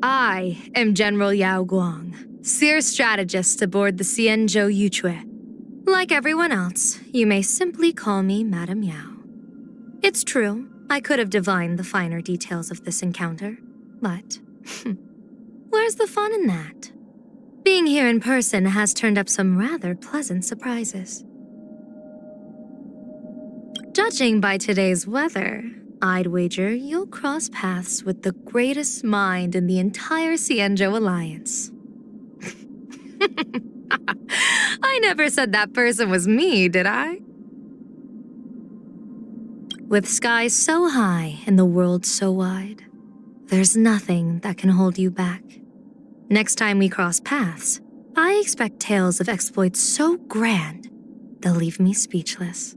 I am General Yao Guang, seer strategist aboard the Xianzhou Yuchue. Like everyone else, you may simply call me Madame Yao. It's true, I could have divined the finer details of this encounter, but where's the fun in that? Being here in person has turned up some rather pleasant surprises. Judging by today's weather, I'd wager you'll cross paths with the greatest mind in the entire Xianzhou Alliance. I never said that person was me, did I? With skies so high and the world so wide, there's nothing that can hold you back. Next time we cross paths, I expect tales of exploits so grand, they'll leave me speechless.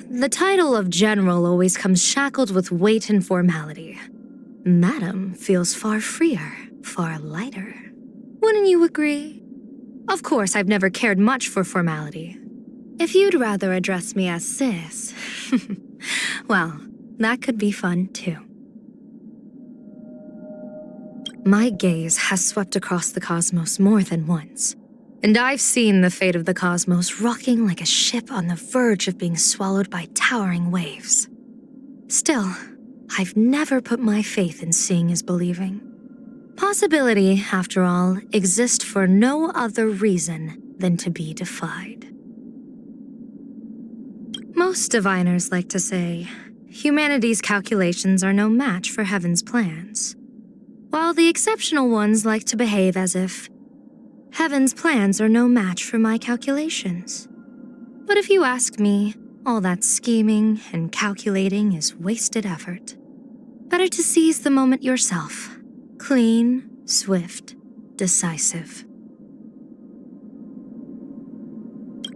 The title of general always comes shackled with weight and formality. Madam feels far freer, far lighter. Wouldn't you agree? Of course, I've never cared much for formality. If you'd rather address me as sis, well, that could be fun too. My gaze has swept across the cosmos more than once, and I've seen the fate of the cosmos rocking like a ship on the verge of being swallowed by towering waves. Still, I've never put my faith in seeing is believing. Possibility, after all, exists for no other reason than to be defied. Most diviners like to say, humanity's calculations are no match for heaven's plans, while the exceptional ones like to behave as if heaven's plans are no match for my calculations. But if you ask me, all that scheming and calculating is wasted effort. Better to seize the moment yourself. Clean, swift, decisive.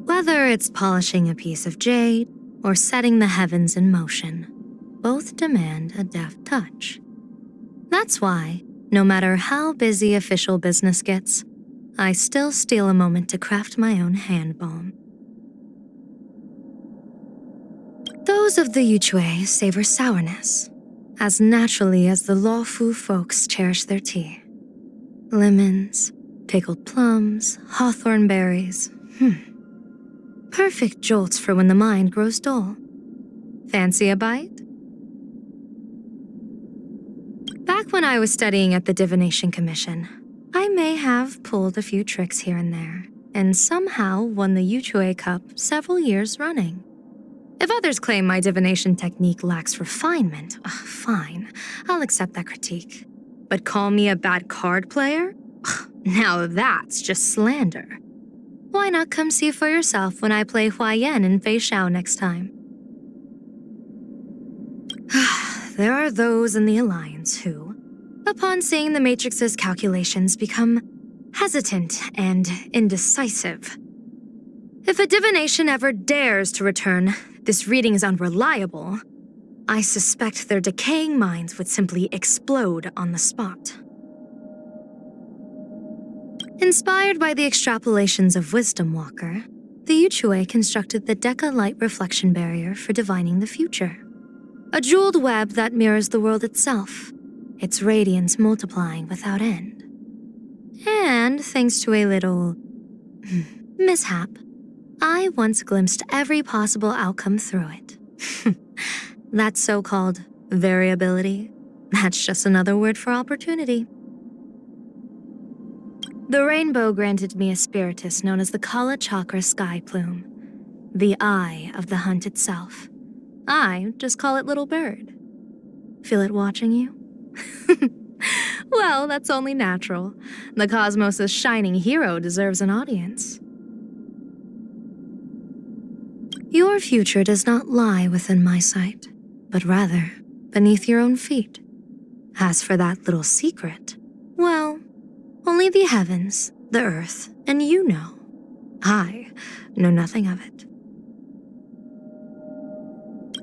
Whether it's polishing a piece of jade or setting the heavens in motion, both demand a deft touch. That's why, no matter how busy official business gets, I still steal a moment to craft my own hand balm. Those of the Yuchue savor sourness, as naturally as the Luofu folks cherish their tea. Lemons, pickled plums, hawthorn berries. Perfect jolts for when the mind grows dull. Fancy a bite? Back when I was studying at the Divination Commission, I may have pulled a few tricks here and there, and somehow won the Yuchue Cup several years running. If others claim my divination technique lacks refinement, fine, I'll accept that critique. But call me a bad card player? Now that's just slander. Why not come see for yourself when I play Huayan in Feixiao next time? There are those in the Alliance who, upon seeing the Matrix's calculations, become hesitant and indecisive. If a divination ever dares to return, "This reading is unreliable," I suspect their decaying minds would simply explode on the spot. Inspired by the extrapolations of Wisdom Walker, the Yuchue constructed the Deca Light Reflection Barrier for divining the future. A jeweled web that mirrors the world itself, its radiance multiplying without end. And thanks to a little mishap, I once glimpsed every possible outcome through it. That so-called variability, that's just another word for opportunity. The rainbow granted me a spiritus known as the Kala Chakra Sky Plume, the eye of the hunt itself. I just call it Little Bird. Feel it watching you? Well, that's only natural. The cosmos' shining hero deserves an audience. Your future does not lie within my sight, but rather beneath your own feet. As for that little secret, well, only the heavens, the earth, and you know. I know nothing of it.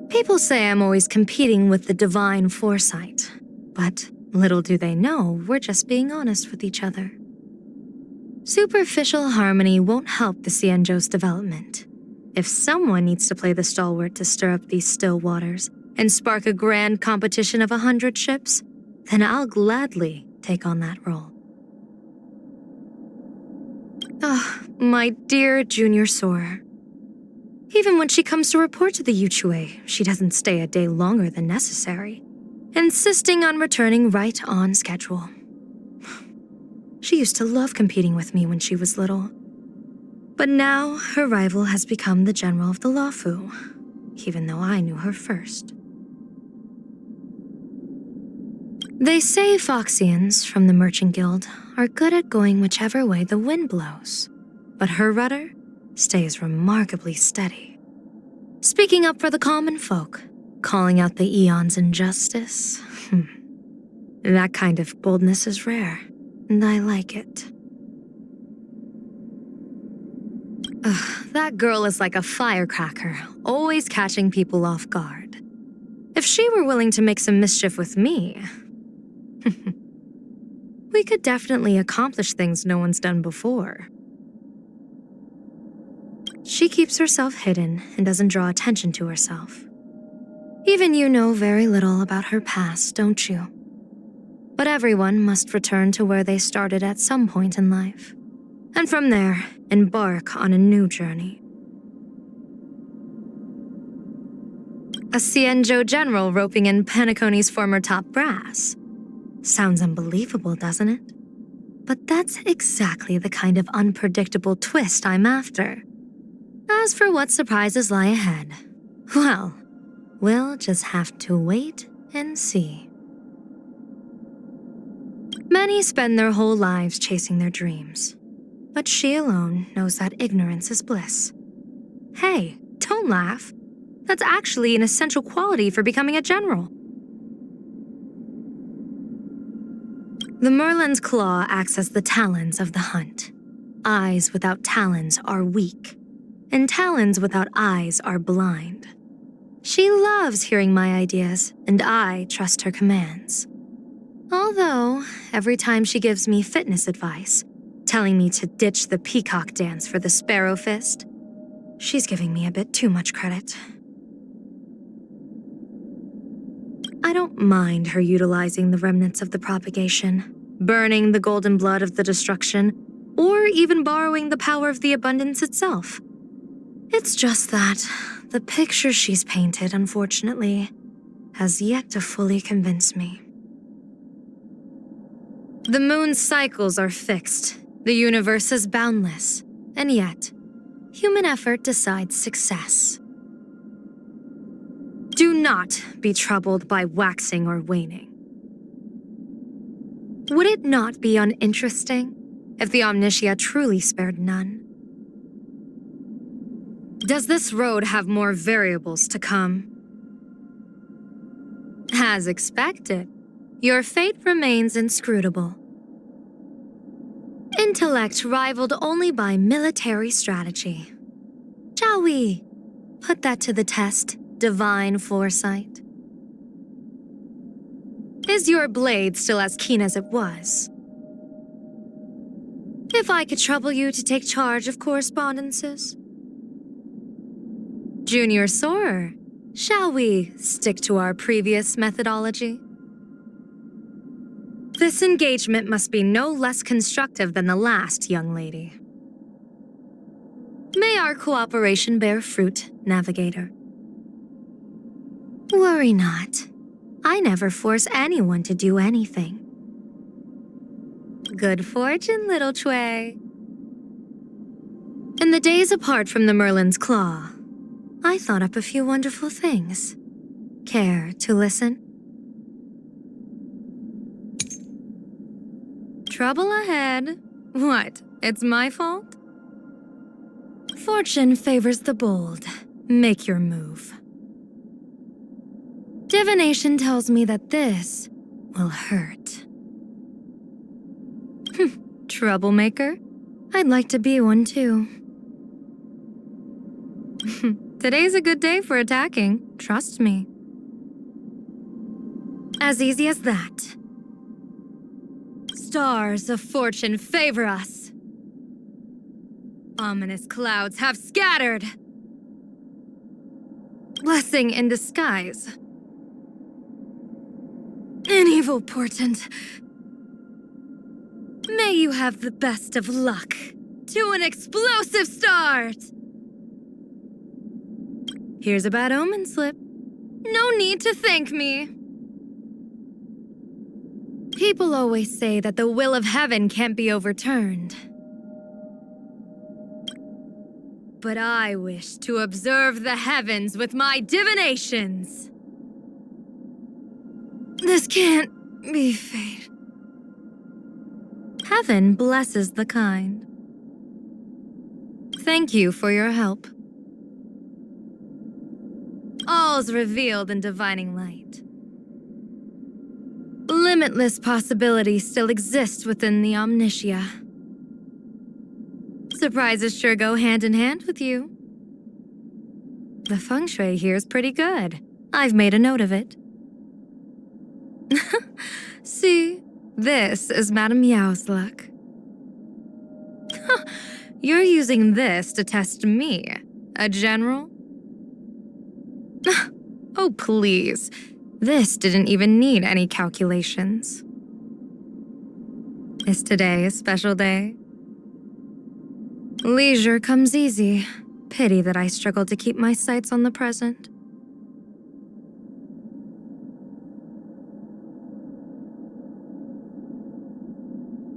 People say I'm always competing with the divine foresight, but little do they know we're just being honest with each other. Superficial harmony won't help the Xianzhou's development. If someone needs to play the stalwart to stir up these still waters, and spark a grand competition of 100 ships, then I'll gladly take on that role. Ah, my dear junior Soror. Even when she comes to report to the Yuchue, she doesn't stay a day longer than necessary, insisting on returning right on schedule. She used to love competing with me when she was little. But now, her rival has become the general of the Luofu, even though I knew her first. They say Foxians from the Merchant Guild are good at going whichever way the wind blows, but her rudder stays remarkably steady. Speaking up for the common folk, calling out the Eon's injustice. That kind of boldness is rare, and I like it. That girl is like a firecracker, always catching people off guard. If she were willing to make some mischief with me, we could definitely accomplish things no one's done before. She keeps herself hidden and doesn't draw attention to herself. Even you know very little about her past, don't you? But everyone must return to where they started at some point in life, and from there, embark on a new journey. A Xianzhou general roping in Penacony's former top brass. Sounds unbelievable, doesn't it? But that's exactly the kind of unpredictable twist I'm after. As for what surprises lie ahead, well, we'll just have to wait and see. Many spend their whole lives chasing their dreams, but she alone knows that ignorance is bliss. Hey, don't laugh. That's actually an essential quality for becoming a general. The Merlin's claw acts as the talons of the hunt. Eyes without talons are weak, and talons without eyes are blind. She loves hearing my ideas, and I trust her commands. Although, every time she gives me fitness advice, telling me to ditch the peacock dance for the sparrow fist, she's giving me a bit too much credit. I don't mind her utilizing the remnants of the propagation, burning the golden blood of the destruction, or even borrowing the power of the abundance itself. It's just that the picture she's painted, unfortunately, has yet to fully convince me. The moon's cycles are fixed, the universe is boundless, and yet, human effort decides success. Do not be troubled by waxing or waning. Would it not be uninteresting if the Omnitia truly spared none? Does this road have more variables to come? As expected, your fate remains inscrutable. Intellect rivaled only by military strategy. Shall we put that to the test, divine foresight? Is your blade still as keen as it was? If I could trouble you to take charge of correspondences? Junior Soror, shall we stick to our previous methodology? This engagement must be no less constructive than the last, young lady. May our cooperation bear fruit, Navigator. Worry not. I never force anyone to do anything. Good fortune, little Chui. In the days apart from the Merlin's claw, I thought up a few wonderful things. Care to listen? Trouble ahead. What, it's my fault? Fortune favors the bold. Make your move. Divination tells me that this will hurt. Troublemaker? I'd like to be one too. Today's a good day for attacking, trust me. As easy as that. Stars of fortune favor us. Ominous clouds have scattered. Blessing in disguise. An evil portent. May you have the best of luck. To an explosive start! Here's a bad omen slip. No need to thank me. People always say that the will of heaven can't be overturned. But I wish to observe the heavens with my divinations. This can't be fate. Heaven blesses the kind. Thank you for your help. All's revealed in divining light. Limitless possibilities still exist within the omnitia. Surprises sure go hand in hand with you. The feng shui here's pretty good. I've made a note of it. See, this is Madame Yao's luck. You're using this to test me, a general? Oh, please. This didn't even need any calculations. Is today a special day? Leisure comes easy. Pity that I struggle to keep my sights on the present.